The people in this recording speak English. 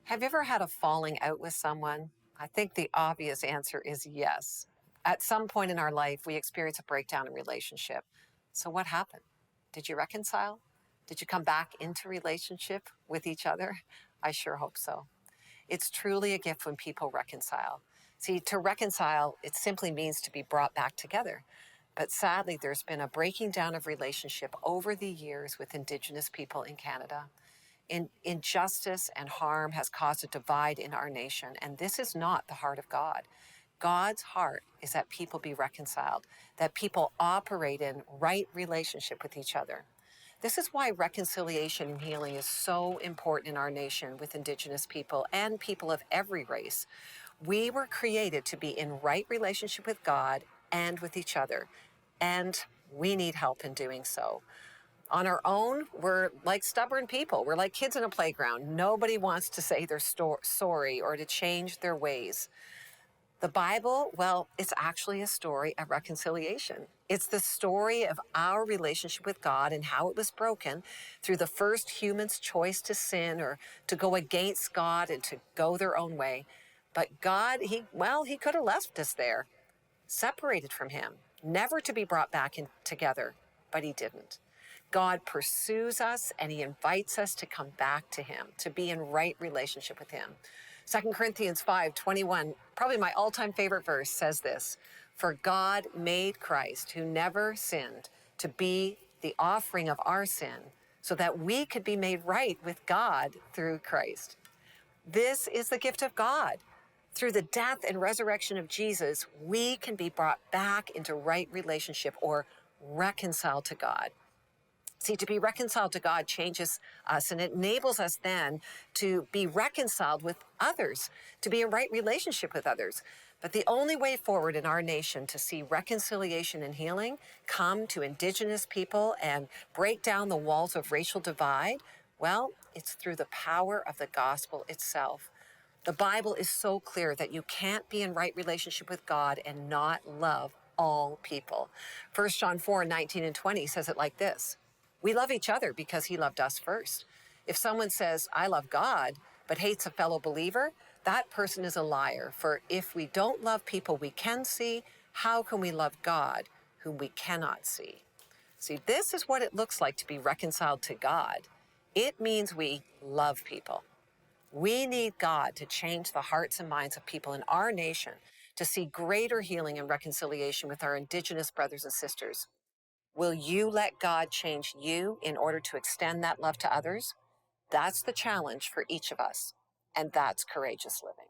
Have you ever had a falling out with someone? I think the obvious answer is yes. At some point in our life, we experience a breakdown in relationship. So, what happened? Did you reconcile? Did you come back into relationship with each other? I sure hope so. It's truly a gift when people reconcile. See, to reconcile, it simply means to be brought back together. But sadly, there's been a breaking down of relationship over the years with Indigenous people in Canada. Injustice and harm has caused a divide in our nation, and this is not the heart of God. God's heart is that people be reconciled, that people operate in right relationship with each other. This is why reconciliation and healing is so important in our nation with Indigenous people and people of every race. We were created to be in right relationship with God and with each other, and we need help in doing so. On our own, we're like stubborn people. We're like kids in a playground. Nobody wants to say they're sorry or to change their ways. The Bible, well, it's actually a story of reconciliation. It's the story of our relationship with God and how it was broken through the first human's choice to sin or to go against God and to go their own way. But God, he could have left us there, separated from him, never to be brought back in together, but he didn't. God pursues us and he invites us to come back to him, to be in right relationship with him. 2 Corinthians 5:21, probably my all-time favorite verse, says this: "For God made Christ, who never sinned, to be the offering of our sin, so that we could be made right with God through Christ." This is the gift of God. Through the death and resurrection of Jesus, we can be brought back into right relationship or reconciled to God. See, to be reconciled to God changes us and it enables us then to be reconciled with others, to be in right relationship with others. But the only way forward in our nation to see reconciliation and healing come to Indigenous people and break down the walls of racial divide, well, it's through the power of the gospel itself. The Bible is so clear that you can't be in right relationship with God and not love all people. 1 John 4:19 and 20 says it like this: "We love each other because he loved us first. If someone says, 'I love God,' but hates a fellow believer, that person is a liar. For if we don't love people we can see, how can we love God whom we cannot see?" See, this is what it looks like to be reconciled to God. It means we love people. We need God to change the hearts and minds of people in our nation to see greater healing and reconciliation with our Indigenous brothers and sisters. Will you let God change you in order to extend that love to others? That's the challenge for each of us, and that's courageous living.